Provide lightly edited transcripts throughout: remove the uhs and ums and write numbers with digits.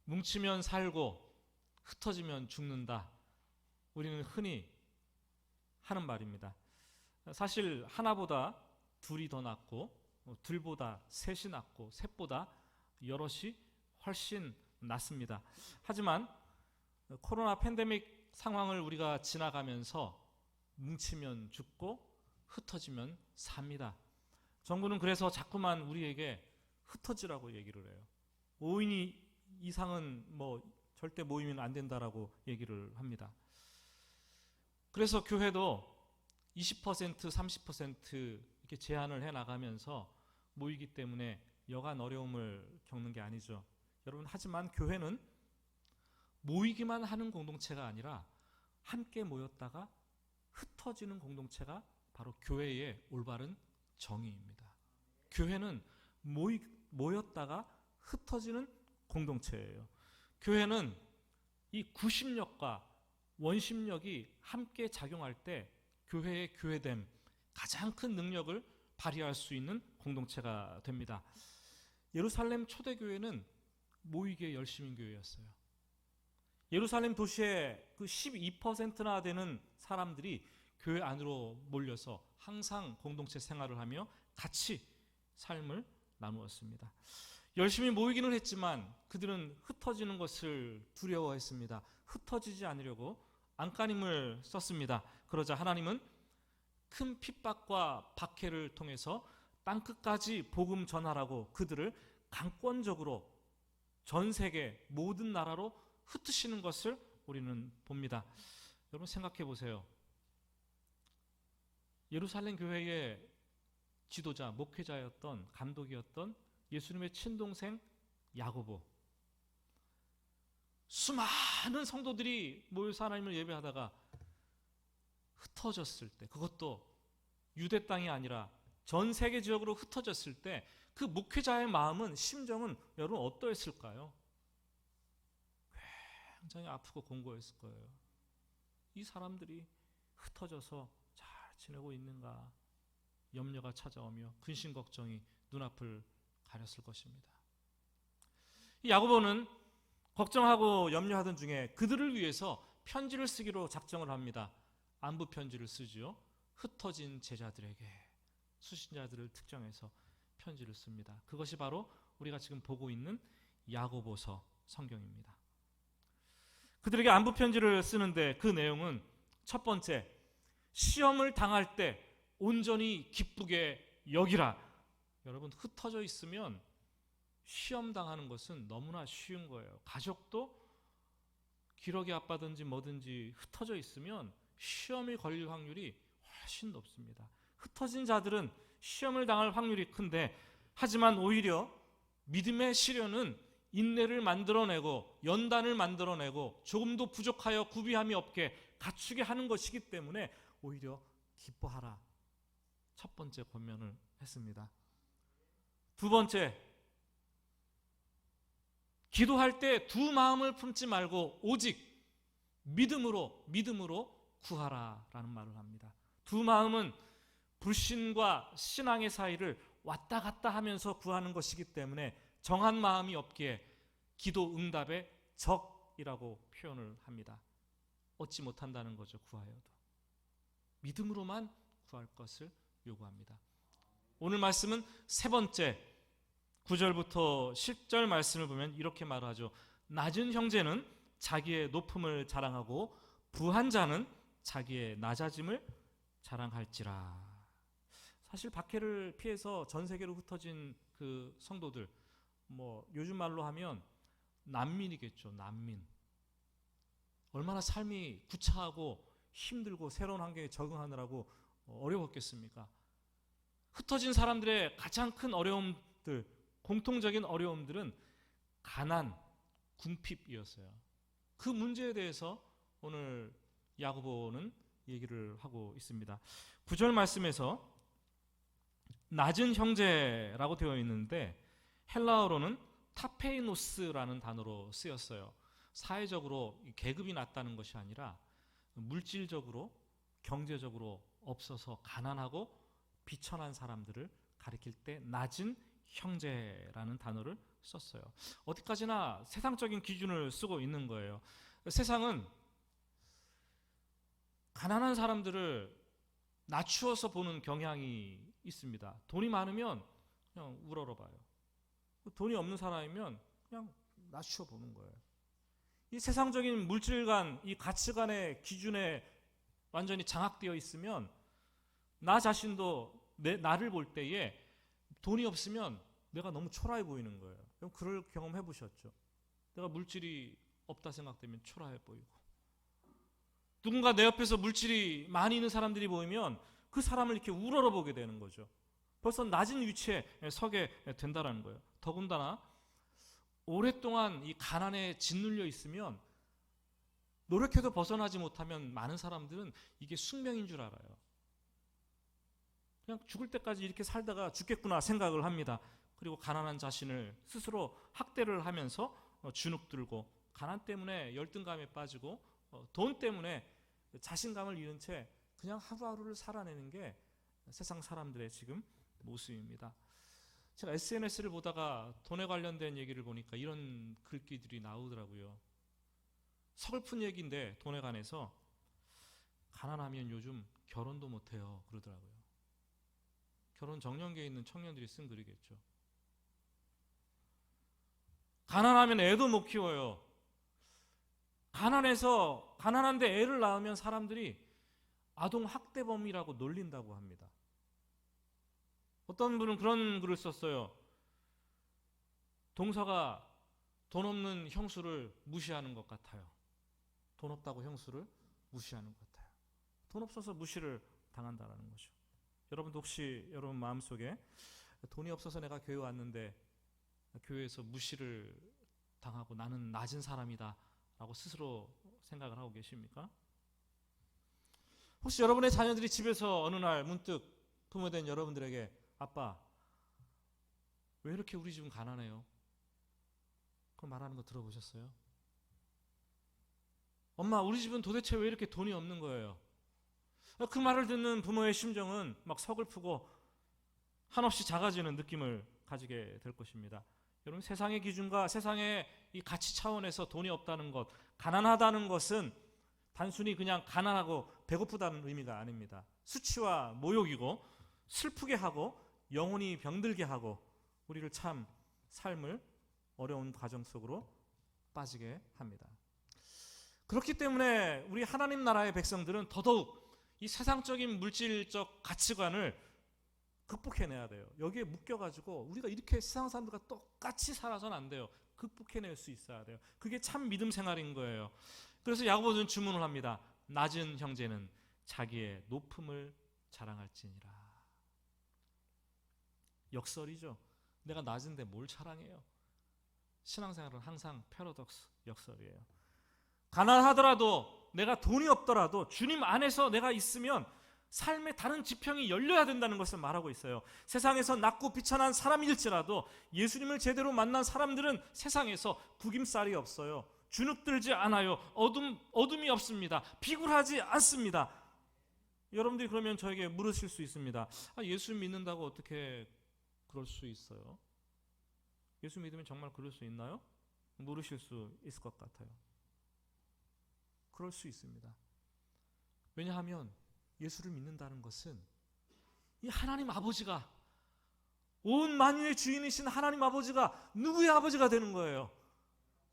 뭉치면 살고 흩어지면 죽는다. 우리는 흔히 하는 말입니다. 사실 하나보다 둘이 더 낫고 둘보다 셋이 낫고 셋보다 여럿이 훨씬 낫습니다. 하지만 코로나 팬데믹 상황을 우리가 지나가면서 뭉치면 죽고 흩어지면 삽니다. 정부는 그래서 자꾸만 우리에게 흩어지라고 얘기를 해요. 5인 이상은 절대 모이면 안 된다라고 얘기를 합니다. 그래서 교회도 20%, 30% 이렇게 제한을 해 나가면서 모이기 때문에 여간 어려움을 겪는 게 아니죠. 여러분, 하지만 교회는 모이기만 하는 공동체가 아니라 함께 모였다가 흩어지는 공동체가 바로 교회의 올바른 정의입니다. 교회는 모였다가 흩어지는 공동체예요. 교회는 이 구심력과 원심력이 함께 작용할 때 교회의 교회됨, 가장 큰 능력을 발휘할 수 있는 공동체가 됩니다. 예루살렘 초대교회는 모이기에 열심인 교회였어요. 예루살렘 도시의 그 12%나 되는 사람들이 교회 안으로 몰려서 항상 공동체 생활을 하며 같이 삶을 나누었습니다. 열심히 모이기는 했지만 그들은 흩어지는 것을 두려워했습니다. 흩어지지 않으려고 안간힘을 썼습니다. 그러자 하나님은 큰 핍박과 박해를 통해서 땅끝까지 복음 전하라고 그들을 강권적으로 전 세계 모든 나라로 흩으시는 것을 우리는 봅니다. 여러분, 생각해 보세요. 예루살렘 교회의 지도자, 목회자였던, 감독이었던 예수님의 친동생 야고보, 수많은 성도들이 모여서 하나님을 예배하다가 흩어졌을 때, 그것도 유대 땅이 아니라 전 세계 지역으로 흩어졌을 때 그 목회자의 마음은, 심정은 여러분 어떠했을까요? 굉장히 아프고 공고했을 거예요. 이 사람들이 흩어져서 잘 지내고 있는가 염려가 찾아오며 근심 걱정이 눈앞을 가렸을 것입니다. 이 야고보는 걱정하고 염려하던 중에 그들을 위해서 편지를 쓰기로 작정을 합니다. 안부 편지를 쓰지요. 흩어진 제자들에게, 수신자들을 특정해서 편지를 씁니다. 그것이 바로 우리가 지금 보고 있는 야고보서 성경입니다. 그들에게 안부 편지를 쓰는데 그 내용은 첫 번째, 시험을 당할 때 온전히 기쁘게 여기라. 여러분, 흩어져 있으면 시험 당하는 것은 너무나 쉬운 거예요. 가족도 기러기 아빠든지 뭐든지 흩어져 있으면 시험이 걸릴 확률이 훨씬 높습니다. 흩어진 자들은 시험을 당할 확률이 큰데, 하지만 오히려 믿음의 시련은 인내를 만들어내고 연단을 만들어내고 조금도 부족하여 구비함이 없게 갖추게 하는 것이기 때문에 오히려 기뻐하라. 첫 번째 권면을 했습니다. 두 번째, 기도할 때 두 마음을 품지 말고 오직 믿음으로 구하라라는 말을 합니다. 두 마음은 불신과 신앙의 사이를 왔다 갔다 하면서 구하는 것이기 때문에 정한 마음이 없기에 기도 응답의 적이라고 표현을 합니다. 얻지 못한다는 거죠. 구하여도 믿음으로만 구할 것을 요구합니다. 오늘 말씀은 세 번째 9절부터 10절 말씀을 보면 이렇게 말하죠. 낮은 형제는 자기의 높음을 자랑하고 부한 자는 자기의 낮아짐을 자랑할지라. 사실 박해를 피해서 전 세계로 흩어진 그 성도들, 요즘 말로 하면 난민이겠죠. 난민. 얼마나 삶이 구차하고 힘들고 새로운 환경에 적응하느라고 어려웠겠습니까? 흩어진 사람들의 가장 큰 어려움들, 공통적인 어려움들은 가난, 궁핍이었어요. 그 문제에 대해서 오늘 야고보는 얘기를 하고 있습니다. 9절 말씀에서 낮은 형제라고 되어 있는데 헬라어로는 타페이노스라는 단어로 쓰였어요. 사회적으로 계급이 낮다는 것이 아니라 물질적으로, 경제적으로 없어서 가난하고 비천한 사람들을 가리킬 때 낮은 형제라는 단어를 썼어요. 어디까지나 세상적인 기준을 쓰고 있는 거예요. 세상은 가난한 사람들을 낮추어서 보는 경향이 있습니다. 돈이 많으면 그냥 우러러봐요. 돈이 없는 사람이면 그냥 낮추어 보는 거예요. 이 세상적인 물질관, 이 가치관의 기준에 완전히 장악되어 있으면 나 자신도 나를 볼 때에 돈이 없으면 내가 너무 초라해 보이는 거예요. 그럼 그럴 경험해 보셨죠? 내가 물질이 없다 생각되면 초라해 보이고, 누군가 내 옆에서 물질이 많이 있는 사람들이 보이면 그 사람을 이렇게 우러러보게 되는 거죠. 벌써 낮은 위치에 서게 된다는 거예요. 더군다나 오랫동안 이 가난에 짓눌려 있으면 노력해도 벗어나지 못하면 많은 사람들은 이게 숙명인 줄 알아요. 그냥 죽을 때까지 이렇게 살다가 죽겠구나 생각을 합니다. 그리고 가난한 자신을 스스로 학대를 하면서 주눅들고, 가난 때문에 열등감에 빠지고, 돈 때문에 자신감을 잃은 채 그냥 하루하루를 살아내는 게 세상 사람들의 지금 모습입니다. 제가 SNS를 보다가 돈에 관련된 얘기를 보니까 이런 글귀들이 나오더라고요. 서글픈 얘기인데 돈에 관해서, 가난하면 요즘 결혼도 못해요 그러더라고요. 결혼 정년기에 있는 청년들이 쓴 글이겠죠. 가난하면 애도 못 키워요. 가난한데 애를 낳으면 사람들이 아동 학대범이라고 놀린다고 합니다. 어떤 분은 그런 글을 썼어요. 동서가 돈 없는 형수를 무시하는 것 같아요. 돈 없다고 형수를 무시하는 것 같아요. 돈 없어서 무시를 당한다는 거죠. 여러분도 혹시 여러분 마음속에 돈이 없어서 내가 교회 왔는데 교회에서 무시를 당하고 나는 낮은 사람이다 라고 스스로 생각을 하고 계십니까? 혹시 여러분의 자녀들이 집에서 어느 날 문득 부모된 여러분들에게, 아빠 왜 이렇게 우리 집은 가난해요? 그걸 말하는 거 들어보셨어요? 엄마 우리 집은 도대체 왜 이렇게 돈이 없는 거예요? 그 말을 듣는 부모의 심정은 막 서글프고 한없이 작아지는 느낌을 가지게 될 것입니다. 여러분, 세상의 기준과 세상의 이 가치 차원에서 돈이 없다는 것, 가난하다는 것은 단순히 그냥 가난하고 배고프다는 의미가 아닙니다. 수치와 모욕이고, 슬프게 하고 영혼이 병들게 하고, 우리를 참 삶을 어려운 과정 속으로 빠지게 합니다. 그렇기 때문에 우리 하나님 나라의 백성들은 더더욱 이 세상적인 물질적 가치관을 극복해내야 돼요. 여기에 묶여가지고 우리가 이렇게 세상 사람들과 똑같이 살아서는 안 돼요. 극복해낼 수 있어야 돼요. 그게 참 믿음 생활인 거예요. 그래서 야고보는 주문을 합니다. 낮은 형제는 자기의 높음을 자랑할지니라. 역설이죠. 내가 낮은데 뭘 자랑해요? 신앙생활은 항상 패러독스, 역설이에요. 가난하더라도, 내가 돈이 없더라도 주님 안에서 내가 있으면 삶의 다른 지평이 열려야 된다는 것을 말하고 있어요. 세상에서 낮고 비천한 사람일지라도 예수님을 제대로 만난 사람들은 세상에서 구김살이 없어요. 주눅들지 않아요. 어둠이 없습니다. 비굴하지 않습니다. 여러분들이 그러면 저에게 물으실 수 있습니다. 예수 믿는다고 어떻게 그럴 수 있어요? 예수 믿으면 정말 그럴 수 있나요? 물으실 수 있을 것 같아요. 그럴 수 있습니다. 왜냐하면 예수를 믿는다는 것은 이 하나님 아버지가, 온 만유의 주인이신 하나님 아버지가 누구의 아버지가 되는 거예요?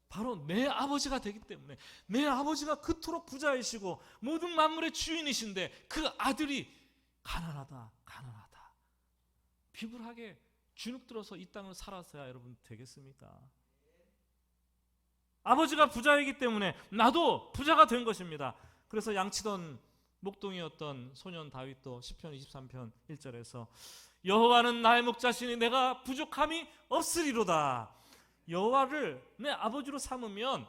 바로 내 아버지가 되기 때문에, 내 아버지가 그토록 부자이시고 모든 만물의 주인이신데 그 아들이 가난하다 비굴하게 주눅들어서 이 땅을 살아서야 여러분 되겠습니까? 아버지가 부자이기 때문에 나도 부자가 된 것입니다. 그래서 양치던 목동이었던 소년 다윗도 시편 23편 1절에서 여호와는 나의 목자시니 내가 부족함이 없으리로다. 여호와를 내 아버지로 삼으면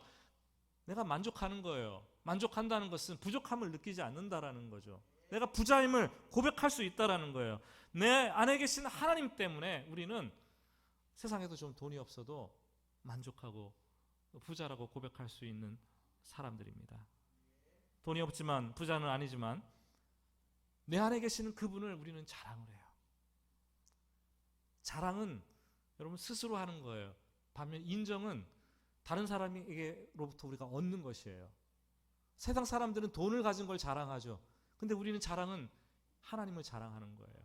내가 만족하는 거예요. 만족한다는 것은 부족함을 느끼지 않는다라는 거죠. 내가 부자임을 고백할 수 있다라는 거예요. 내 안에 계신 하나님 때문에 우리는 세상에도 좀 돈이 없어도 만족하고 부자라고 고백할 수 있는 사람들입니다. 돈이 없지만, 부자는 아니지만 내 안에 계시는 그분을 우리는 자랑을 해요. 자랑은 여러분 스스로 하는 거예요. 반면 인정은 다른 사람에게로부터 우리가 얻는 것이에요. 세상 사람들은 돈을 가진 걸 자랑하죠. 근데 우리는 자랑은 하나님을 자랑하는 거예요.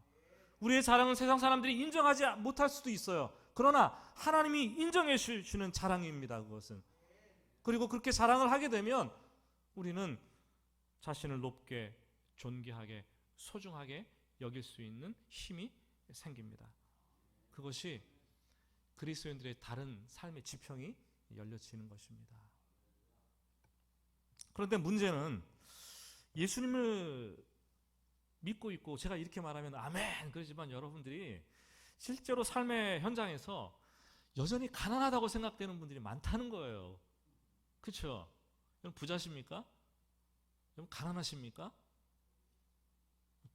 우리의 자랑은 세상 사람들이 인정하지 못할 수도 있어요. 그러나 하나님이 인정해 주시는 자랑입니다. 그것은. 그리고 그렇게 자랑을 하게 되면 우리는 자신을 높게, 존귀하게, 소중하게 여길 수 있는 힘이 생깁니다. 그것이 그리스도인들의 다른 삶의 지평이 열려지는 것입니다. 그런데 문제는 예수님을 믿고 있고, 제가 이렇게 말하면 아멘 그러지만 여러분들이 실제로 삶의 현장에서 여전히 가난하다고 생각되는 분들이 많다는 거예요. 그렇죠? 여러분 부자십니까? 여러분 가난하십니까?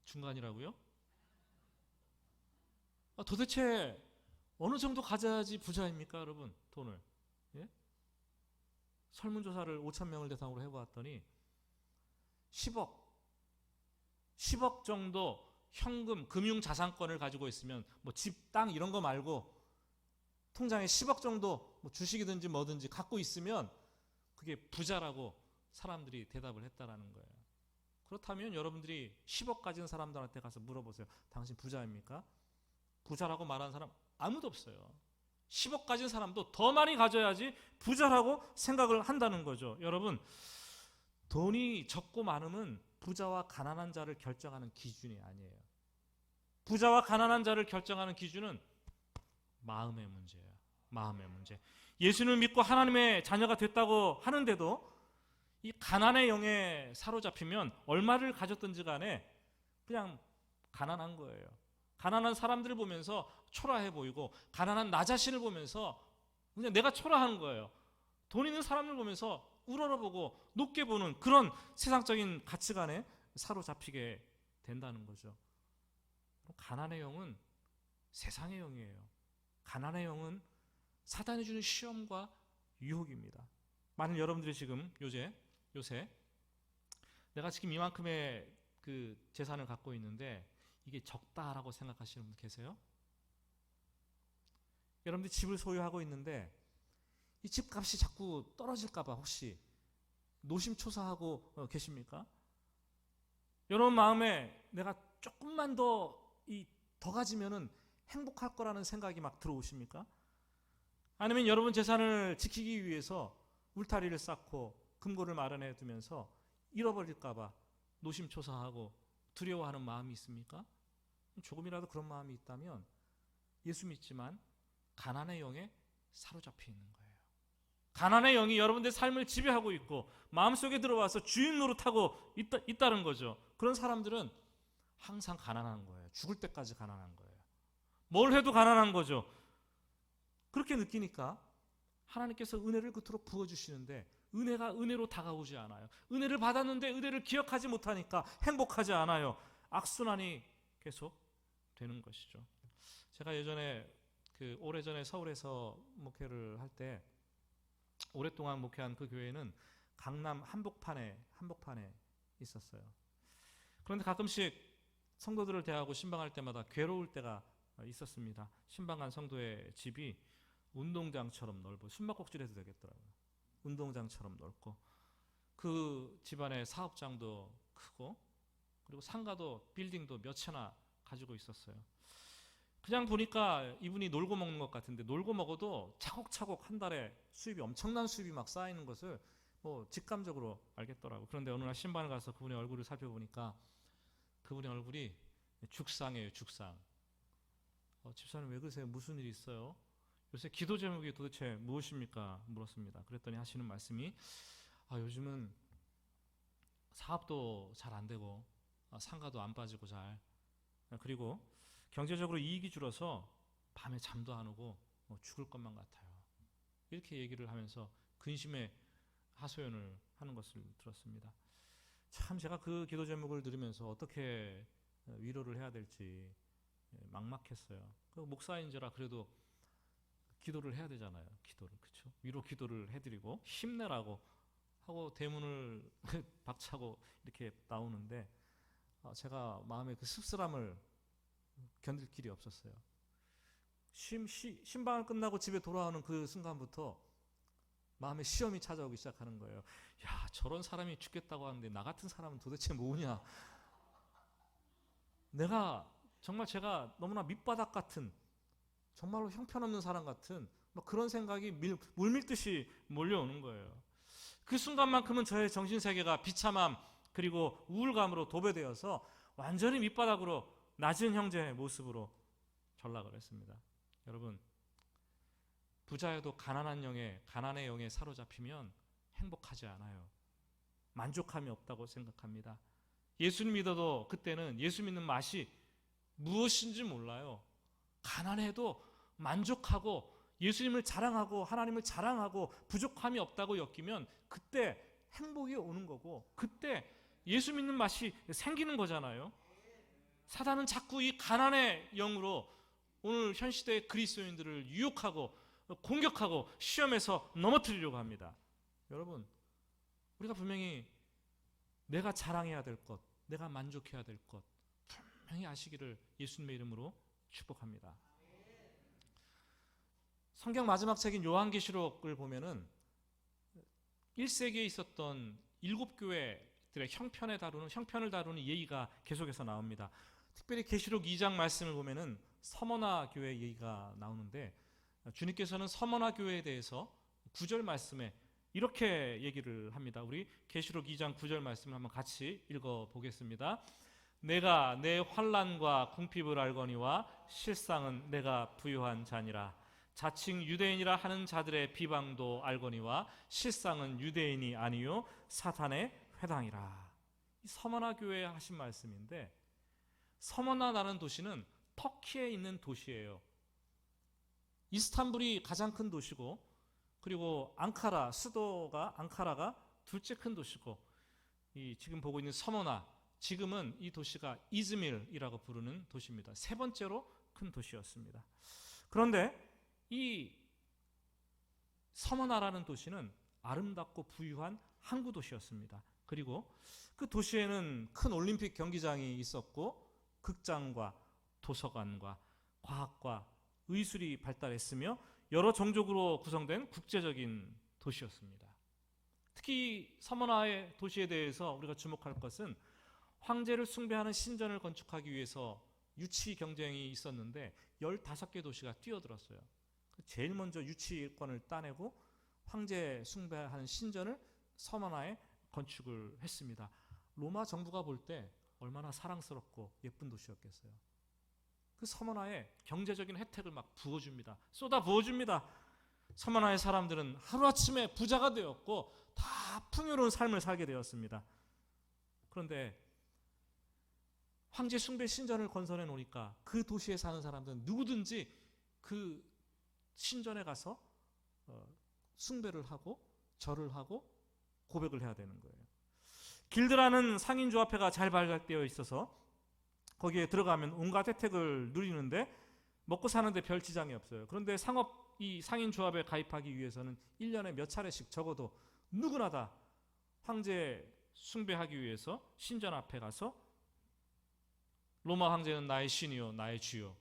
중간이라고요? 도대체 어느 정도 가져야지 부자입니까, 여러분? 돈을. 예? 설문조사를 5,000명을 대상으로 해보았더니 10억 정도 현금, 금융자산권을 가지고 있으면 뭐 집, 땅 이런 거 말고 통장에 10억 정도 뭐 주식이든지 뭐든지 갖고 있으면 그게 부자라고 사람들이 대답을 했다라는 거예요. 그렇다면 여러분들이 10억 가진 사람들한테 가서 물어보세요. 당신 부자입니까? 부자라고 말하는 사람 아무도 없어요. 10억 가진 사람도 더 많이 가져야지 부자라고 생각을 한다는 거죠. 여러분, 돈이 적고 많음은 부자와 가난한 자를 결정하는 기준이 아니에요. 부자와 가난한 자를 결정하는 기준은 마음의 문제예요. 마음의 문제. 예수를 믿고 하나님의 자녀가 됐다고 하는데도 이 가난의 영에 사로잡히면 얼마를 가졌든지 간에 그냥 가난한 거예요. 가난한 사람들을 보면서 초라해 보이고, 가난한 나 자신을 보면서 그냥 내가 초라한 거예요. 돈 있는 사람을 보면서 우러러보고 높게 보는 그런 세상적인 가치관에 사로잡히게 된다는 거죠. 가난의 영은 세상의 영이에요. 가난의 영은 사단이 주는 시험과 유혹입니다. 만일 여러분들이 지금 요새 내가 지금 이만큼의 그 재산을 갖고 있는데 이게 적다라고 생각하시는 분 계세요? 여러분들이 집을 소유하고 있는데 이 집값이 자꾸 떨어질까봐 혹시 노심초사하고 계십니까? 여러분 마음에 내가 조금만 더 가지면은 행복할 거라는 생각이 막 들어오십니까? 아니면 여러분 재산을 지키기 위해서 울타리를 쌓고 금고를 마련해 두면서 잃어버릴까봐 노심초사하고 두려워하는 마음이 있습니까? 조금이라도 그런 마음이 있다면 예수 믿지만 가난의 영에 사로잡혀 있는 거예요. 가난의 영이 여러분들의 삶을 지배하고 있고 마음속에 들어와서 주인 노릇하고 있다는 거죠. 그런 사람들은 항상 가난한 거예요. 죽을 때까지 가난한 거예요. 뭘 해도 가난한 거죠. 그렇게 느끼니까 하나님께서 은혜를 그토록 부어주시는데 은혜가 은혜로 다가오지 않아요. 은혜를 받았는데 은혜를 기억하지 못하니까 행복하지 않아요. 악순환이 계속 되는 것이죠. 제가 예전에 오래전에 서울에서 목회를 할 때 오랫동안 목회한 그 교회는 강남 한복판에 있었어요. 그런데 가끔씩 성도들을 대하고 신방할 때마다 괴로울 때가 있었습니다. 신방한 성도의 집이 운동장처럼 넓고 숨바꼭질 해도 되겠더라고요. 운동장처럼 넓고 그 집안의 사업장도 크고 그리고 상가도 빌딩도 몇 채나 가지고 있었어요. 그냥 보니까 이분이 놀고 먹는 것 같은데 놀고 먹어도 차곡차곡 한 달에 수입이 엄청난 수입이 막 쌓이는 것을 뭐 직감적으로 알겠더라고요. 그런데 어느 날 신방을 가서 그분의 얼굴을 살펴보니까 그분의 얼굴이 죽상이에요. 죽상. 집사님 왜 그러세요? 무슨 일이 있어요? 요새 기도 제목이 도대체 무엇입니까? 물었습니다. 그랬더니 하시는 말씀이 요즘은 사업도 잘 안 되고 상가도 안 빠지고 잘 그리고 경제적으로 이익이 줄어서 밤에 잠도 안 오고 죽을 것만 같아요. 이렇게 얘기를 하면서 근심의 하소연을 하는 것을 들었습니다. 참 제가 그 기도 제목을 들으면서 어떻게 위로를 해야 될지 막막했어요. 목사인지라 그래도 기도를 해야 되잖아요. 기도를 그렇죠? 위로 기도를 해드리고 힘내라고 하고 대문을 박차고 이렇게 나오는데 제가 마음의 그 씁쓸함을 견딜 길이 없었어요. 신방을 끝나고 집에 돌아오는 그 순간부터 마음에 시험이 찾아오기 시작하는 거예요. 야, 저런 사람이 죽겠다고 하는데 나 같은 사람은 도대체 뭐냐? 제가 너무나 밑바닥 같은, 정말로 형편없는 사람 같은 그런 생각이 물밀듯이 몰려오는 거예요. 그 순간만큼은 저의 정신세계가 비참함 그리고 우울감으로 도배되어서 완전히 밑바닥으로 낮은 형제의 모습으로 전락을 했습니다. 여러분, 부자여도 가난의 영에 사로잡히면 행복하지 않아요. 만족함이 없다고 생각합니다. 예수를 믿어도 그때는 예수 믿는 맛이 무엇인지 몰라요. 가난해도 만족하고 예수님을 자랑하고 하나님을 자랑하고 부족함이 없다고 엮이면 그때 행복이 오는 거고, 그때 예수 믿는 맛이 생기는 거잖아요. 사단은 자꾸 이 가난의 영으로 오늘 현 시대의 그리스도인들을 유혹하고 공격하고 시험에서 넘어뜨리려고 합니다. 여러분, 우리가 분명히 내가 자랑해야 될 것, 내가 만족해야 될 것 분명히 아시기를 예수님의 이름으로 축복합니다. 성경 마지막 책인 요한계시록을 보면은 1세기에 있었던 7교회들의 형편을 다루는 얘기가 계속해서 나옵니다. 특별히 계시록 2장 말씀을 보면은 서머나 교회 얘기가 나오는데, 주님께서는 서머나 교회에 대해서 9절 말씀에 이렇게 얘기를 합니다. 우리 계시록 2장 9절 말씀을 한번 같이 읽어보겠습니다. 내가 내 환난과 궁핍을 알거니와 실상은 내가 부요한 자니라. 자칭 유대인이라 하는 자들의 비방도 알거니와 실상은 유대인이 아니요 사탄의 회당이라. 이 서머나 교회에 하신 말씀인데, 서머나라는 도시는 터키에 있는 도시예요. 이스탄불이 가장 큰 도시고, 그리고 수도가 앙카라가 둘째 큰 도시고, 이 지금 보고 있는 서머나, 지금은 이 도시가 이즈밀이라고 부르는 도시입니다. 세 번째로 큰 도시였습니다. 그런데 이 서머나라는 도시는 아름답고 부유한 항구 도시였습니다. 그리고 그 도시에는 큰 올림픽 경기장이 있었고, 극장과 도서관과 과학과 의술이 발달했으며 여러 종족으로 구성된 국제적인 도시였습니다. 특히 서머나의 도시에 대해서 우리가 주목할 것은 황제를 숭배하는 신전을 건축하기 위해서 유치 경쟁이 있었는데 15개 도시가 뛰어들었어요. 제일 먼저 유치권을 따내고 황제 숭배하는 신전을 서머나에 건축을 했습니다. 로마 정부가 볼 때 얼마나 사랑스럽고 예쁜 도시였겠어요. 그 서머나에 경제적인 혜택을 막 부어줍니다. 쏟아 부어줍니다. 서머나의 사람들은 하루아침에 부자가 되었고 다 풍요로운 삶을 살게 되었습니다. 그런데 황제 숭배 신전을 건설해 놓으니까 그 도시에 사는 사람들은 누구든지 그 신전에 가서 숭배를 하고 절을 하고 고백을 해야 되는 거예요. 길드라는 상인조합회가 잘 발달되어 있어서 거기에 들어가면 온갖 혜택을 누리는데 먹고 사는데 별 지장이 없어요. 그런데 이 상인조합에 가입하기 위해서는 1년에 몇 차례씩 적어도 누구나 다 황제 숭배하기 위해서 신전 앞에 가서 로마 황제는 나의 신이요 나의 주요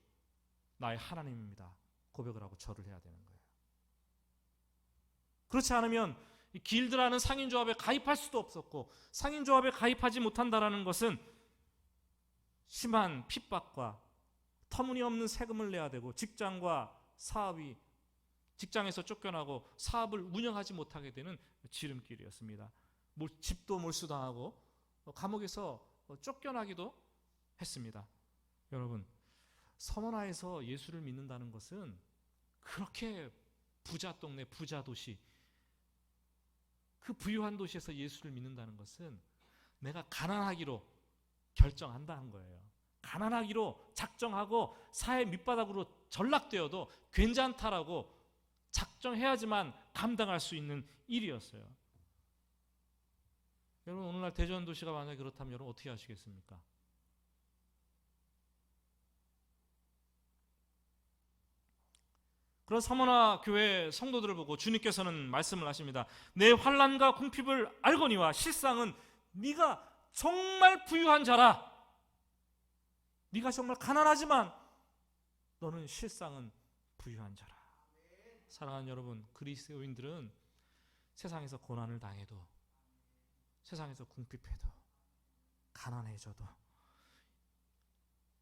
나의 하나님입니다 고백을 하고 절을 해야 되는 거예요. 그렇지 않으면 길드라는 상인조합에 가입할 수도 없었고, 상인조합에 가입하지 못한다는 것은 심한 핍박과 터무니없는 세금을 내야 되고, 직장과 사업이 직장에서 쫓겨나고 사업을 운영하지 못하게 되는 지름길이었습니다. 집도 몰수당하고 감옥에서 쫓겨나기도 했습니다. 여러분, 서머나에서 예수를 믿는다는 것은 그렇게 부자 동네, 부자 도시, 그 부유한 도시에서 예수를 믿는다는 것은 내가 가난하기로 결정한다는 거예요. 가난하기로 작정하고 사회 밑바닥으로 전락되어도 괜찮다라고 작정해야지만 감당할 수 있는 일이었어요. 여러분, 오늘날 대전도시가 만약에 그렇다면 여러분 어떻게 하시겠습니까? 그런 서머나 교회 성도들을 보고 주님께서는 말씀을 하십니다. 내 환난과 궁핍을 알거니와 실상은 네가 정말 부유한 자라. 네가 정말 가난하지만 너는 실상은 부유한 자라. 사랑하는 여러분, 그리스도인들은 세상에서 고난을 당해도, 세상에서 궁핍해도, 가난해져도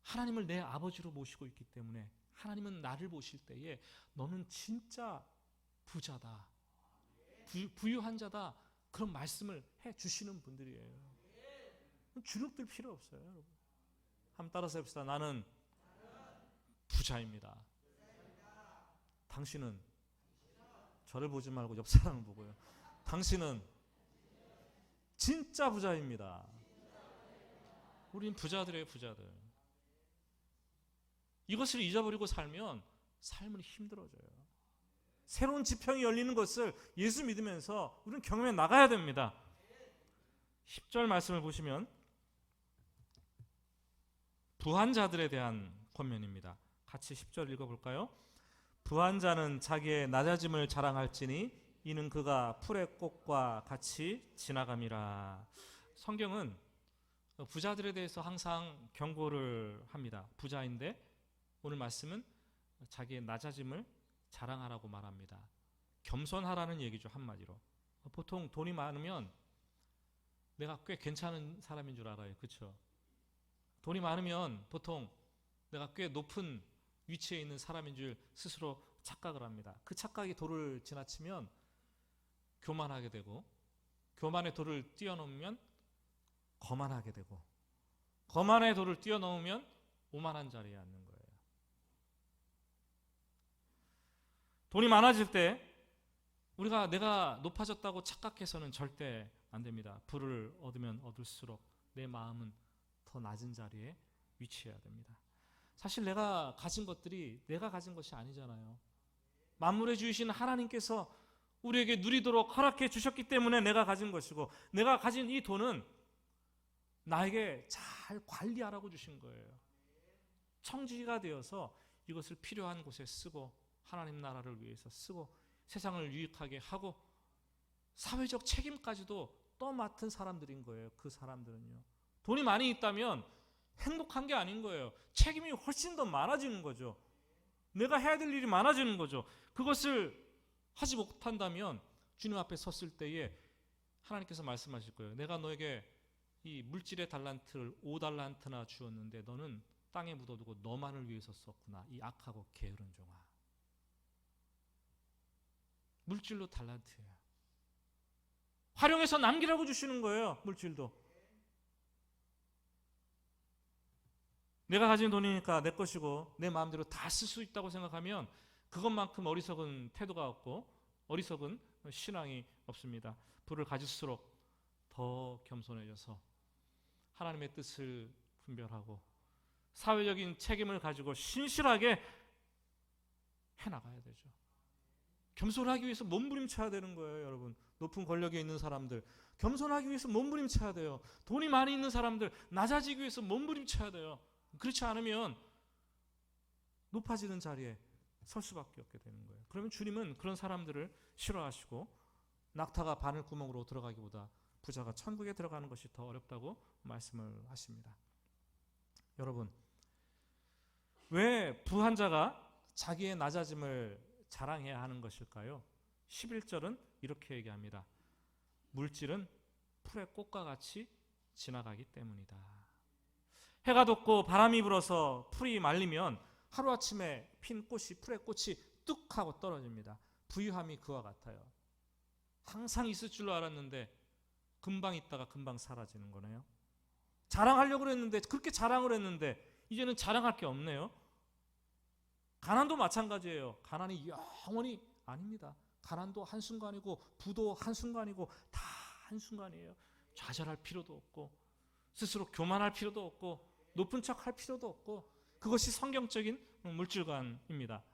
하나님을 내 아버지로 모시고 있기 때문에 하나님은 나를 보실 때에 너는 진짜 부자다, 부유한 자다, 그런 말씀을 해주시는 분들이에요. 주눅들 필요 없어요. 여러분, 한번 따라서 해봅시다. 나는 부자입니다. 당신은, 저를 보지 말고 옆 사람을 보고요, 당신은 진짜 부자입니다. 우린 부자들이에요, 부자들. 이것을 잊어버리고 살면 삶은 힘들어져요. 새로운 지평이 열리는 것을 예수 믿으면서 우리는 경험해 나가야 됩니다. 10절 말씀을 보시면 부한 자들에 대한 권면입니다. 같이 10절 읽어볼까요? 부한 자는 자기의 낮아짐을 자랑할지니 이는 그가 풀의 꽃과 같이 지나감이라. 성경은 부자들에 대해서 항상 경고를 합니다. 부자인데 오늘 말씀은 자기의 낮아짐을 자랑하라고 말합니다. 겸손하라는 얘기죠, 한마디로. 보통 돈이 많으면 내가 꽤 괜찮은 사람인 줄 알아요. 그렇죠? 돈이 많으면 보통 내가 꽤 높은 위치에 있는 사람인 줄 스스로 착각을 합니다. 그 착각이 도를 지나치면 교만하게 되고, 교만의 도를 뛰어넘으면 거만하게 되고, 거만의 도를 뛰어넘으면 오만한 자리에 앉는 거예요. 돈이 많아질 때 우리가 내가 높아졌다고 착각해서는 절대 안 됩니다. 부를 얻으면 얻을수록 내 마음은 더 낮은 자리에 위치해야 됩니다. 사실 내가 가진 것들이 내가 가진 것이 아니잖아요. 만물의 주이신 하나님께서 우리에게 누리도록 허락해 주셨기 때문에 내가 가진 것이고, 내가 가진 이 돈은 나에게 잘 관리하라고 주신 거예요. 청지기가 되어서 이것을 필요한 곳에 쓰고, 하나님 나라를 위해서 쓰고, 세상을 유익하게 하고, 사회적 책임까지도 떠맡은 사람들인 거예요. 그 사람들은요. 돈이 많이 있다면 행복한 게 아닌 거예요. 책임이 훨씬 더 많아지는 거죠. 내가 해야 될 일이 많아지는 거죠. 그것을 하지 못한다면 주님 앞에 섰을 때에 하나님께서 말씀하실 거예요. 내가 너에게 이 물질의 달란트를 5달란트나 주었는데 너는 땅에 묻어두고 너만을 위해서 썼구나. 이 악하고 게으른 종아. 물질로 달란트예요. 활용해서 남기라고 주시는 거예요. 물질도. 내가 가진 돈이니까 내 것이고 내 마음대로 다 쓸 수 있다고 생각하면 그것만큼 어리석은 태도가 없고 어리석은 신앙이 없습니다. 부를 가질수록 더 겸손해져서 하나님의 뜻을 분별하고 사회적인 책임을 가지고 신실하게 해나가야 되죠. 겸손하기 위해서 몸부림쳐야 되는 거예요, 여러분. 높은 권력에 있는 사람들 겸손하기 위해서 몸부림쳐야 돼요. 돈이 많이 있는 사람들 낮아지기 위해서 몸부림쳐야 돼요. 그렇지 않으면 높아지는 자리에 설 수밖에 없게 되는 거예요. 그러면 주님은 그런 사람들을 싫어하시고 낙타가 바늘구멍으로 들어가기보다 부자가 천국에 들어가는 것이 더 어렵다고 말씀을 하십니다. 여러분, 왜 부한 자가 자기의 낮아짐을 자랑해야 하는 것일까요? 11절은 이렇게 얘기합니다. 물질은 풀의 꽃과 같이 지나가기 때문이다. 해가 돋고 바람이 불어서 풀이 말리면 하루아침에 핀 꽃이, 풀의 꽃이 뚝 하고 떨어집니다. 부유함이 그와 같아요. 항상 있을 줄로 알았는데 금방 있다가 금방 사라지는 거네요. 자랑하려고 했는데, 그렇게 자랑을 했는데 이제는 자랑할 게 없네요. 가난도 마찬가지예요. 가난이 영원히 아닙니다. 가난도 한순간이고 부도 한순간이고 다 한순간이에요. 좌절할 필요도 없고 스스로 교만할 필요도 없고 높은 척 할 필요도 없고, 그것이 성경적인 물질관입니다.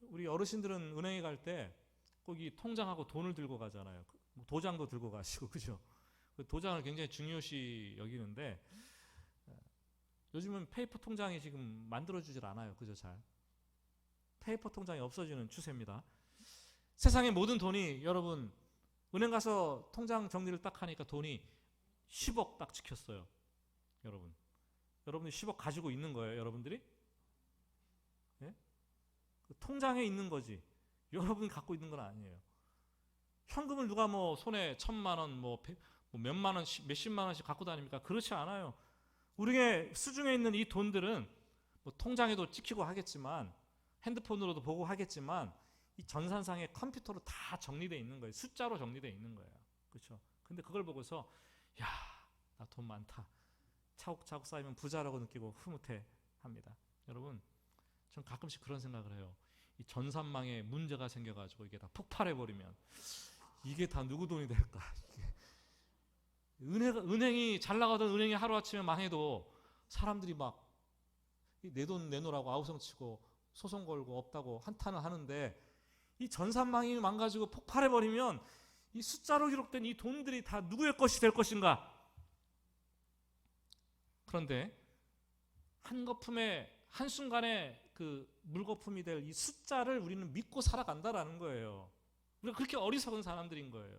우리 어르신들은 은행에 갈 때 꼭 이 통장하고 돈을 들고 가잖아요. 도장도 들고 가시고, 그죠? 도장을 굉장히 중요시 여기는데 요즘은 페이퍼 통장이 지금 만들어주질 않아요. 그죠? 잘 페이퍼 통장이 없어지는 추세입니다. 세상의 모든 돈이, 여러분 은행 가서 통장 정리를 딱 하니까 돈이 10억 딱 찍혔어요. 여러분이 10억 가지고 있는 거예요, 여러분들이? 예? 통장에 있는 거지. 여러분이 갖고 있는 건 아니에요. 현금을 누가 뭐 손에 1,000만 원, 뭐 몇만 원씩, 몇십만 원씩 갖고 다닙니까? 그렇지 않아요. 우리의 수중에 있는 이 돈들은 뭐 통장에도 찍히고 하겠지만, 핸드폰으로도 보고 하겠지만, 이 전산상의 컴퓨터로 다 정리되어 있는 거예요. 숫자로 정리되어 있는 거예요. 그렇죠? 근데 그걸 보고서 야, 나 돈 많다. 차곡차곡 쌓이면 부자라고 느끼고 흐뭇해 합니다. 여러분, 전 가끔씩 그런 생각을 해요. 이 전산망에 문제가 생겨가지고 이게 다 폭발해버리면 이게 다 누구 돈이 될까? 은행이 잘 나가던 은행이 하루아침에 망해도 사람들이 막 내 돈 내놓으라고 아우성치고 소송 걸고 없다고 한탄을 하는데, 이 전산망이 망가지고 폭발해버리면 이 숫자로 기록된 이 돈들이 다 누구의 것이 될 것인가? 그런데 한거품에 한순간에 그 물거품이 될 이 숫자를 우리는 믿고 살아간다라는 거예요. 우리가 그렇게 어리석은 사람들인 거예요.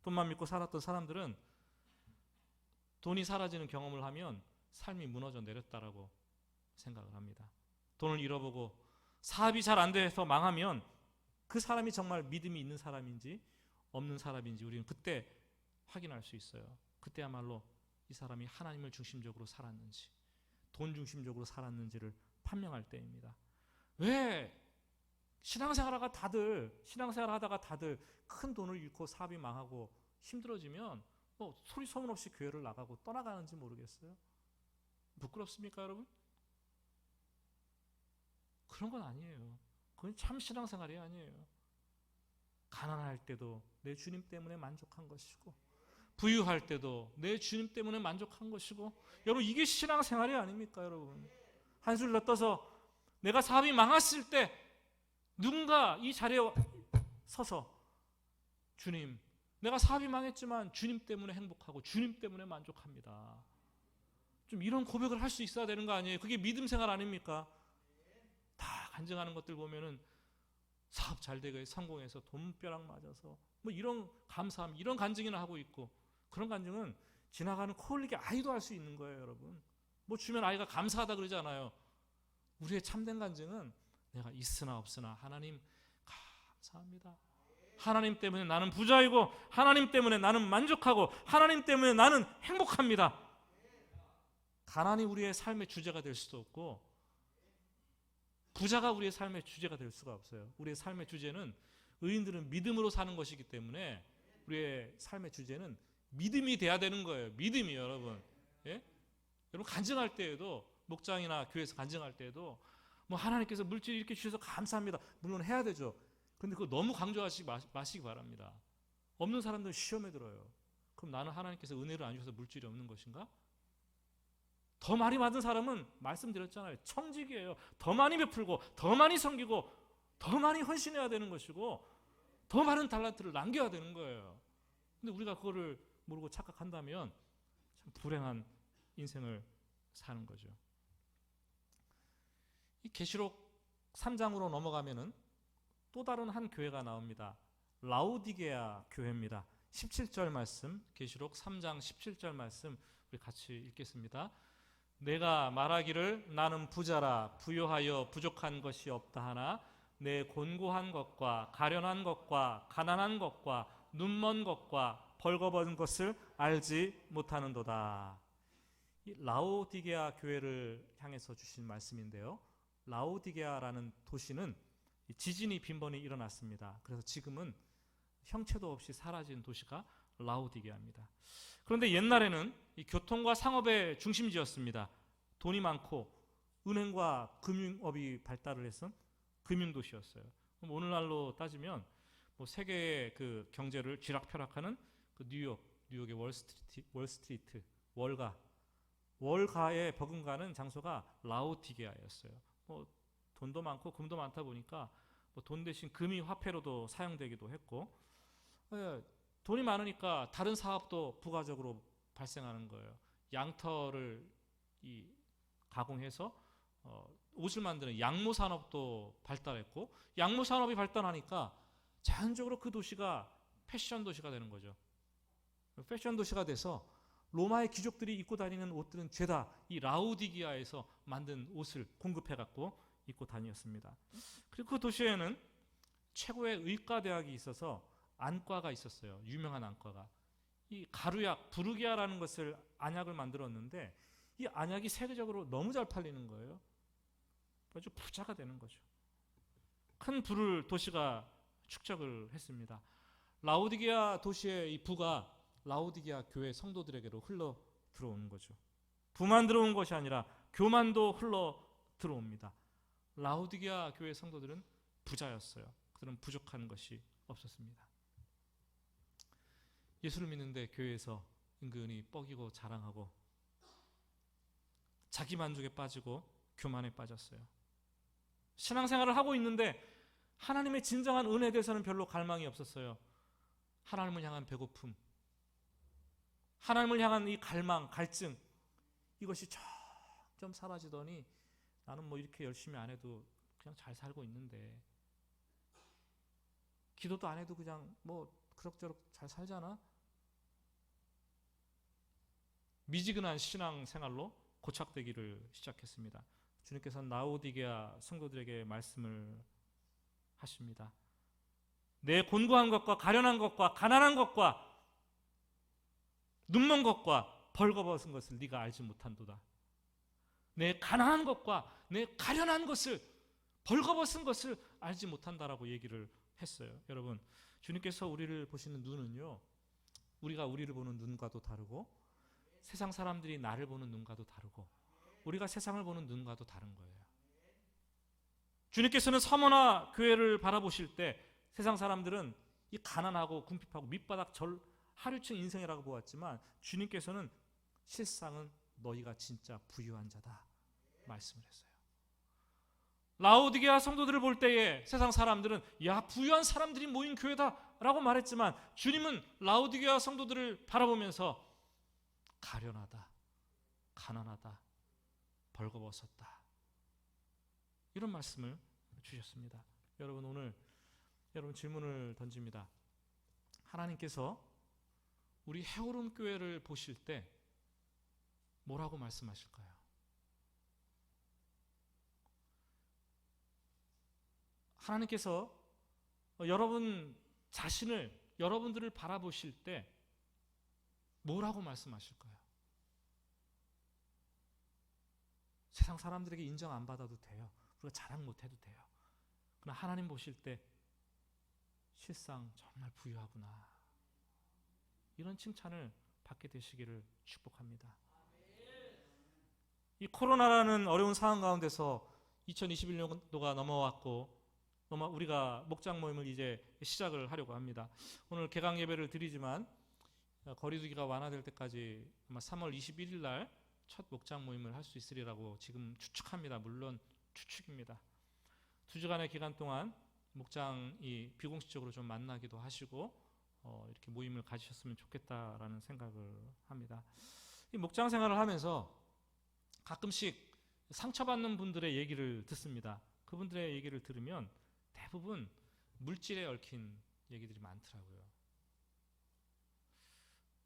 돈만 믿고 살았던 사람들은 돈이 사라지는 경험을 하면 삶이 무너져 내렸다라고 생각을 합니다. 돈을 잃어보고 사업이 잘 안 돼서 망하면 그 사람이 정말 믿음이 있는 사람인지 없는 사람인지 우리는 그때 확인할 수 있어요. 그때야말로 이 사람이 하나님을 중심적으로 살았는지 돈 중심적으로 살았는지를 판명할 때입니다. 왜 신앙생활 하다가 다들 큰 돈을 잃고 사업이 망하고 힘들어지면 뭐 소리 소문 없이 교회를 나가고 떠나가는지 모르겠어요. 부끄럽습니까, 여러분? 그런 건 아니에요. 그건 참 신앙생활이 아니에요. 가난할 때도 내 주님 때문에 만족한 것이고, 부유할 때도 내 주님 때문에 만족한 것이고, 여러분, 이게 신앙생활이 아닙니까, 여러분? 한술 더 떠서 내가 사업이 망했을 때 누군가 이 자리에 서서 주님, 내가 사업이 망했지만 주님 때문에 행복하고 주님 때문에 만족합니다. 좀 이런 고백을 할 수 있어야 되는 거 아니에요? 그게 믿음 생활 아닙니까? 다 간증하는 것들 보면은 사업 잘 되고 성공해서 돈벼락 맞아서 뭐 이런 감사함, 이런 간증이나 하고 있고, 그런 간증은 지나가는 코흘리게 아이도 할 수 있는 거예요, 여러분. 뭐 주면 아이가 감사하다 그러잖아요. 우리의 참된 간증은 내가 있으나 없으나 하나님 감사합니다. 하나님 때문에 나는 부자이고 하나님 때문에 나는 만족하고 하나님 때문에 나는 행복합니다. 가난이 우리의 삶의 주제가 될 수도 없고 부자가 우리의 삶의 주제가 될 수가 없어요. 우리의 삶의 주제는, 의인들은 믿음으로 사는 것이기 때문에 우리의 삶의 주제는 믿음이 돼야 되는 거예요. 믿음이, 여러분. 예? 여러분, 간증할 때에도, 목장이나 교회에서 간증할 때에도 뭐 하나님께서 물질 이렇게 주셔서 감사합니다, 물론 해야 되죠. 근데 그거 너무 강조하지 마시기 바랍니다. 없는 사람들은 시험에 들어요. 그럼 나는 하나님께서 은혜를 안 주셔서 물질이 없는 것인가? 더 많이 받은 사람은 말씀드렸잖아요. 청직이에요. 더 많이 베풀고 더 많이 섬기고 더 많이 헌신해야 되는 것이고 더 많은 달란트를 남겨야 되는 거예요. 근데 우리가 그거를 모르고 착각한다면 참 불행한 인생을 사는 거죠. 이 계시록 3장으로 넘어가면은 또 다른 한 교회가 나옵니다. 라오디게아 교회입니다. 17절 말씀, 계시록 3장 17절 말씀 우리 같이 읽겠습니다. 내가 말하기를 나는 부자라 부요하여 부족한 것이 없다 하나 내 곤고한 것과 가련한 것과 가난한 것과 눈먼 것과 벌거벗은 것을 알지 못하는도다. 이 라오디게아 교회를 향해서 주신 말씀인데요. 라오디게아라는 도시는 지진이 빈번히 일어났습니다. 그래서 지금은 형체도 없이 사라진 도시가 라오디게아입니다. 그런데 옛날에는 이 교통과 상업의 중심지였습니다. 돈이 많고 은행과 금융업이 발달을 해서 금융도시였어요. 그럼 오늘날로 따지면 뭐 세계의 그 경제를 쥐락펴락하는 그 뉴욕의 월스트리트, 월가에 버금가는 장소가 라오디게아였어요. 뭐 돈도 많고 금도 많다 보니까 뭐 돈 대신 금이 화폐로도 사용되기도 했고, 돈이 많으니까 다른 사업도 부가적으로 발생하는 거예요. 양털을 가공해서 옷을 만드는 양모 산업도 발달했고, 양모 산업이 발달하니까 자연적으로 그 도시가 패션 도시가 되는 거죠. 패션 도시가 돼서 로마의 귀족들이 입고 다니는 옷들은 죄다 이 라오디게아에서 만든 옷을 공급해 갖고 입고 다녔습니다. 그리고 그 도시에는 최고의 의과 대학이 있어서 안과가 있었어요. 유명한 안과가. 이 가루약 부르기아라는 것을 안약을 만들었는데 이 안약이 세계적으로 너무 잘 팔리는 거예요. 아주 부자가 되는 거죠. 큰 부를 도시가 축적을 했습니다. 라오디게아 도시의 이 부가 라오디게아 교회 성도들에게로 흘러 들어오는 거죠. 부만 들어온 것이 아니라 교만도 흘러 들어옵니다. 라오디게아 교회 성도들은 부자였어요. 그들은 부족한 것이 없었습니다. 예수를 믿는데 교회에서 은근히 뻐기고 자랑하고 자기 만족에 빠지고 교만에 빠졌어요. 신앙생활을 하고 있는데 하나님의 진정한 은혜에 대해서는 별로 갈망이 없었어요. 하나님을 향한 배고픔, 하나님을 향한 이 갈망, 갈증, 이것이 점점 사라지더니 나는 뭐 이렇게 열심히 안 해도 그냥 잘 살고 있는데, 기도도 안 해도 그냥 뭐 그럭저럭 잘 살잖아. 미지근한 신앙생활로 고착되기를 시작했습니다. 주님께서는 라오디게아 성도들에게 말씀을 하십니다. 내 곤고한 것과 가련한 것과 가난한 것과 눈먼 것과 벌거벗은 것을 네가 알지 못한도다. 내 가난한 것과 내 가련한 것을, 벌거벗은 것을 알지 못한다라고 얘기를 했어요. 여러분, 주님께서 우리를 보시는 눈은요, 우리가 우리를 보는 눈과도 다르고 세상 사람들이 나를 보는 눈과도 다르고 우리가 세상을 보는 눈과도 다른 거예요. 주님께서는 서머나 교회를 바라보실 때 세상 사람들은 이 가난하고 궁핍하고 밑바닥 하류층 인생이라고 보았지만 주님께서는 실상은 너희가 진짜 부유한 자다 말씀을 했어요. 라오디게아 성도들을 볼 때에 세상 사람들은 야, 부유한 사람들이 모인 교회다 라고 말했지만 주님은 라오디게아 성도들을 바라보면서 가련하다, 가난하다, 벌거벗었다, 이런 말씀을 주셨습니다. 여러분, 오늘 여러분 질문을 던집니다. 하나님께서 우리 해오름 교회를 보실 때 뭐라고 말씀하실까요? 하나님께서 여러분 자신을, 여러분들을 바라보실 때 뭐라고 말씀하실까요? 세상 사람들에게 인정 안 받아도 돼요. 우리가 자랑 못 해도 돼요. 그러나 하나님 보실 때 실상 정말 부유하구나, 이런 칭찬을 받게 되시기를 축복합니다. 이 코로나라는 어려운 상황 가운데서 2021년도가 넘어왔고 우리가 목장 모임을 이제 시작을 하려고 합니다. 오늘 개강 예배를 드리지만 거리두기가 완화될 때까지 아마 3월 21일 날 첫 목장 모임을 할 수 있으리라고 지금 추측합니다. 물론 추측입니다. 2주간의 기간 동안 목장이 비공식적으로 좀 만나기도 하시고 이렇게 모임을 가지셨으면 좋겠다라는 생각을 합니다. 이 목장 생활을 하면서 가끔씩 상처받는 분들의 얘기를 듣습니다. 그분들의 얘기를 들으면 대부분 물질에 얽힌 얘기들이 많더라고요.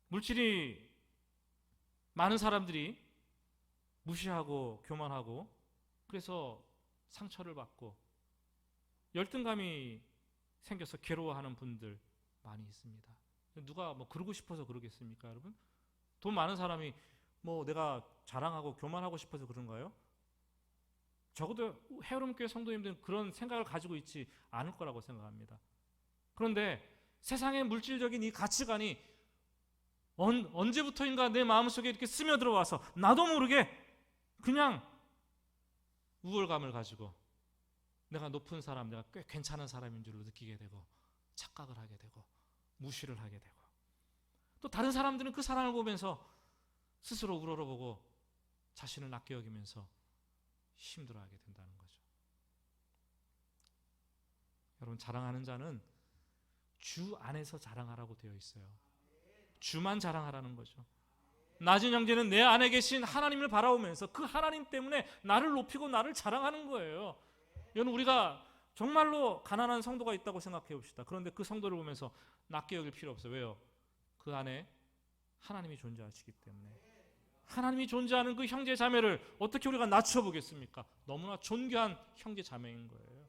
물질이 많은 사람들이 무시하고 교만하고 그래서 상처를 받고 열등감이 생겨서 괴로워하는 분들 많이 있습니다. 누가 뭐 그러고 싶어서 그러겠습니까, 여러분? 돈 많은 사람이 뭐 내가 자랑하고 교만하고 싶어서 그런가요? 적어도 해오름교회 성도님들은 그런 생각을 가지고 있지 않을 거라고 생각합니다. 그런데 세상의 물질적인 이 가치관이 언제부터인가 내 마음속에 이렇게 스며들어와서 나도 모르게 그냥 우월감을 가지고 내가 높은 사람, 내가 꽤 괜찮은 사람인 줄로 느끼게 되고 착각을 하게 되고 무시를 하게 되고, 또 다른 사람들은 그 사람을 보면서 스스로 우러러보고 자신을 낮게 여기면서 힘들어하게 된다는 거죠. 여러분, 자랑하는 자는 주 안에서 자랑하라고 되어 있어요. 주만 자랑하라는 거죠. 낮은 형제는 내 안에 계신 하나님을 바라보면서 그 하나님 때문에 나를 높이고 나를 자랑하는 거예요. 여러분, 우리가 정말로 가난한 성도가 있다고 생각해 봅시다. 그런데 그 성도를 보면서 낮게 여길 필요 없어요. 왜요? 그 안에 하나님이 존재하시기 때문에. 하나님이 존재하는 그 형제 자매를 어떻게 우리가 낮춰보겠습니까? 너무나 존귀한 형제 자매인 거예요.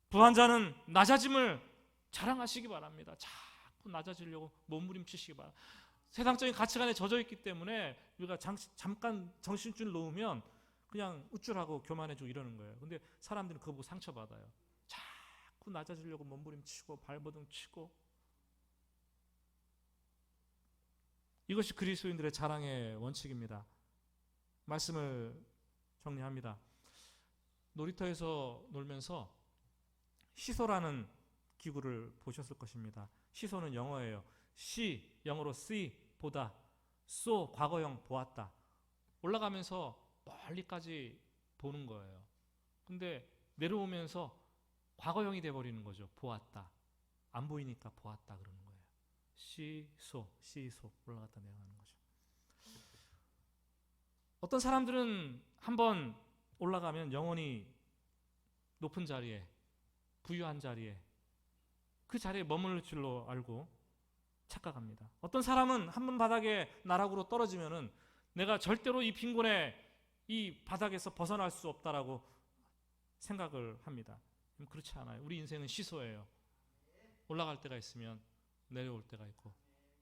부한 자는 낮아짐을 자랑하시기 바랍니다. 자꾸 낮아지려고 몸부림치시기 바랍니다. 세상적인 가치관에 젖어 있기 때문에 우리가 잠깐 정신줄 놓으면 그냥 우쭐하고 교만해지고 이러는 거예요. 근데 사람들은 그거 보고 상처받아요. 자꾸 낮아지려고 몸부림치고 발버둥 치고. 이것이 그리스도인들의 자랑의 원칙입니다. 말씀을 정리합니다. 놀이터에서 놀면서 시소라는 기구를 보셨을 것입니다. 시소는 영어예요. 시, 영어로 see, 보다. so, 과거형 보았다. 올라가면서 멀리까지 보는 거예요. 근데 내려오면서 과거형이 돼버리는 거죠. 보았다. 안 보이니까 보았다 그러는 거예요. 시소 올라갔다 내려가는 거죠. 어떤 사람들은 한번 올라가면 영원히 높은 자리에, 부유한 자리에, 그 자리에 머무를 줄로 알고 착각합니다. 어떤 사람은 한 번 바닥에 나락으로 떨어지면은 내가 절대로 이 빈곤의 이 바닥에서 벗어날 수 없다라고 생각을 합니다. 그렇지 않아요. 우리 인생은 시소예요. 올라갈 때가 있으면 내려올 때가 있고,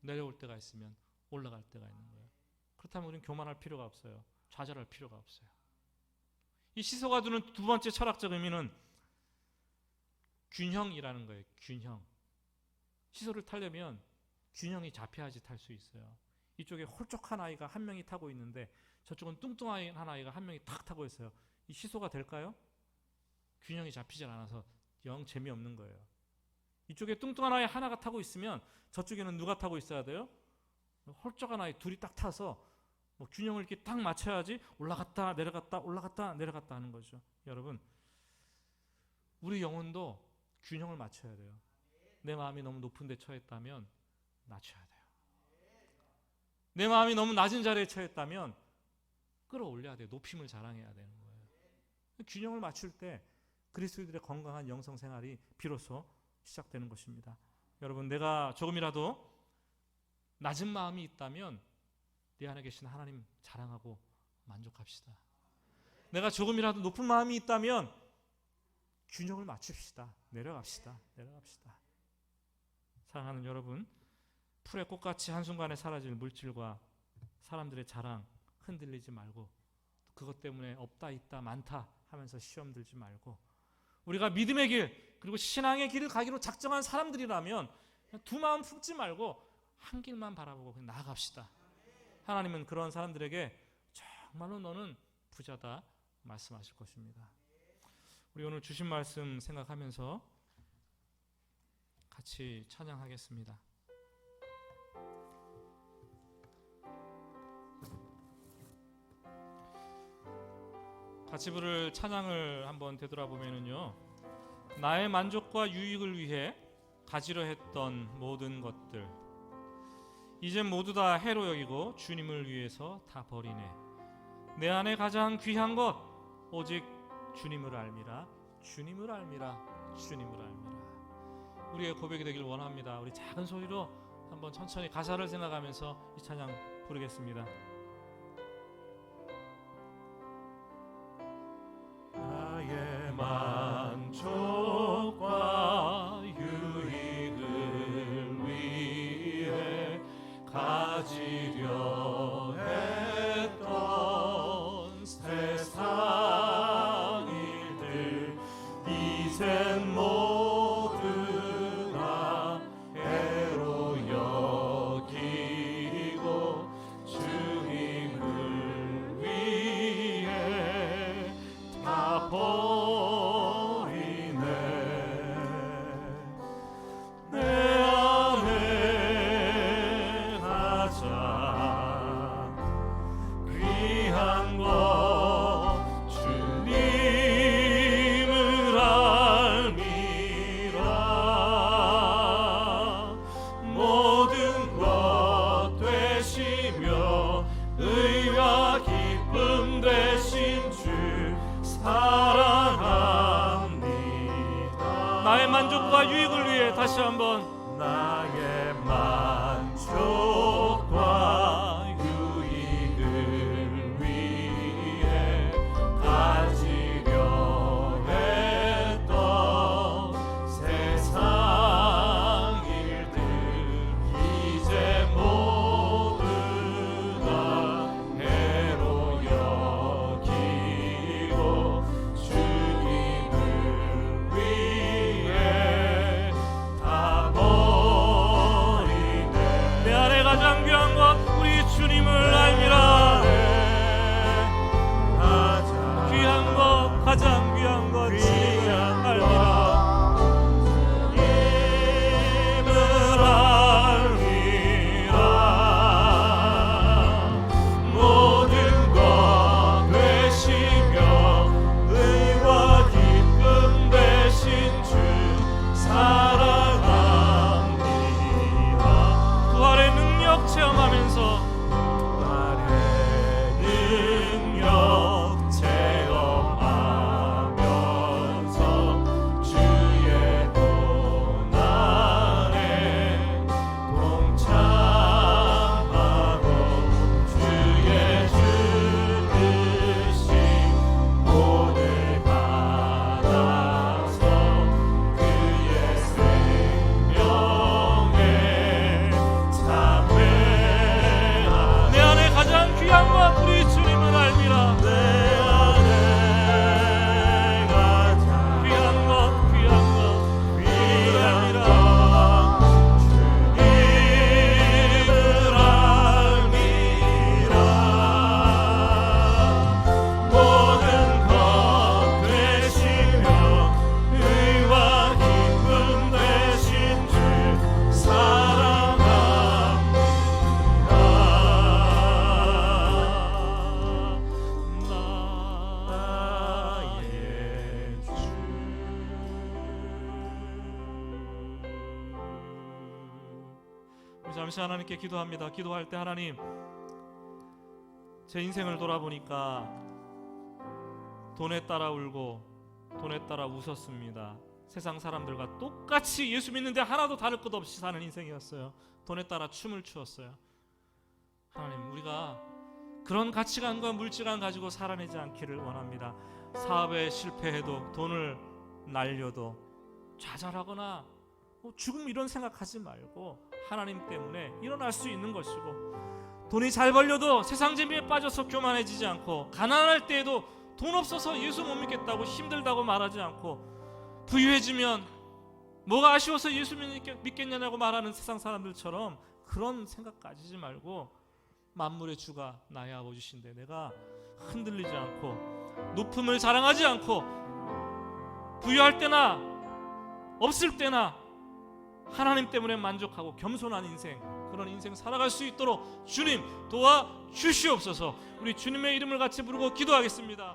내려올 때가 있으면 올라갈 때가 있는 거예요. 그렇다면 우리는 교만할 필요가 없어요. 좌절할 필요가 없어요. 이 시소가 두는 두 번째 철학적 의미는 균형이라는 거예요. 균형. 시소를 타려면 균형이 잡혀야지 탈 수 있어요. 이쪽에 홀쭉한 아이가 한 명이 타고 있는데 저쪽은 뚱뚱한 아이가 한 명이 탁 타고 있어요. 이 시소가 될까요? 균형이 잡히질 않아서 영 재미없는 거예요. 이쪽에 뚱뚱한 아이 하나가 타고 있으면 저쪽에는 누가 타고 있어야 돼요? 홀쭉한 아이 둘이 딱 타서 뭐 균형을 이렇게 딱 맞춰야지 올라갔다 내려갔다 올라갔다 내려갔다 하는 거죠. 여러분, 우리 영혼도 균형을 맞춰야 돼요. 내 마음이 너무 높은 데 처했다면 낮춰야 돼요. 내 마음이 너무 낮은 자리에 처했다면 끌어올려야 돼요. 높임을 자랑해야 되는 거예요. 균형을 맞출 때 그리스도인들의 건강한 영성생활이 비로소 시작되는 것입니다. 여러분, 내가 조금이라도 낮은 마음이 있다면 내 안에 계신 하나님 자랑하고 만족합시다. 내가 조금이라도 높은 마음이 있다면 균형을 맞춥시다. 내려갑시다. 사랑하는 여러분, 풀의 꽃같이 한순간에 사라질 물질과 사람들의 자랑 흔들리지 말고, 그것 때문에 없다 있다 많다 하면서 시험 들지 말고, 우리가 믿음의 길 그리고 신앙의 길을 가기로 작정한 사람들이라면 두 마음 품지 말고 한 길만 바라보고 그냥 나아갑시다. 하나님은 그런 사람들에게 정말로 너는 부자다 말씀하실 것입니다. 우리 오늘 주신 말씀 생각하면서 같이 찬양하겠습니다. 같이 부를 찬양을 한번 되돌아보면요, 나의 만족과 유익을 위해 가지려 했던 모든 것들 이젠 모두 다 해로 여기고 주님을 위해서 다 버리네. 내 안에 가장 귀한 것 오직 주님을 알미라. 주님을 알미라. 주님을 알미라. 우리의 고백이 되길 원합니다. 우리 작은 소리로 한번 천천히 가사를 생각하면서 이 찬양 부르겠습니다. 나의 만족과 유익을 위해 가지려 했던 세상 일들 이젠 모두 다 해로 여기고 주님을 위해 다 버리네. 내 안에 가장 귀한 것 주님을 알미라. 모든 것 되시며 의와 기쁨 되신 주 사랑합니다. 나의 만족과 유익을 위해 다시 한번 나의 만족과 유익을 위해 가지려 했던 세상 일들 이제 모두 다 해로 여기고 주님을 위해 다 버리네. 내 안에 가장 귀한 것 우리 주님을 알미라. 귀한 것, 가장 귀한 것 주님을 알미라. 모든 것 되시며 의와 기쁨 되신 주 사랑합니다. 부활의 능력 체험하면서 주의 고난에 동참하고 주의 주듯이 본을 받아서 그의 생명에 참회하네. 내 안에 가장 귀한 것 우리 주님을 알미라. 내 안에 가장 귀한 것 귀한 것 알미라. 주님을 알미라. 모든 것 되시며 의와 기쁨 되신 주 사랑합니다. 나의 주. 우리 잠시 하나님께 기도합니다. 기도할 때 하나님, 제 인생을 돌아보니까 돈에 따라 울고 돈에 따라 웃었습니다. 세상 사람들과 똑같이 예수 믿는데 하나도 다를 것 없이 사는 인생이었어요. 돈에 따라 춤을 추었어요. 하나님, 우리가 그런 가치관과 물질관 가지고 살아내지 않기를 원합니다. 사업에 실패해도 돈을 날려도 좌절하거나 죽음 이런 생각하지 말고 하나님 때문에 일어날 수 있는 것이고, 돈이 잘 벌려도 세상 재미에 빠져서 교만해지지 않고, 가난할 때에도 돈 없어서 예수 못 믿겠다고 힘들다고 말하지 않고, 부유해지면 뭐가 아쉬워서 예수 믿겠냐고 말하는 세상 사람들처럼 그런 생각 가지지 말고, 만물의 주가 나의 아버지신데 내가 흔들리지 않고 높음을 자랑하지 않고 부유할 때나 없을 때나 하나님 때문에 만족하고 겸손한 인생, 그런 인생 살아갈 수 있도록 주님 도와주시옵소서. 우리 주님의 이름을 같이 부르고 기도하겠습니다.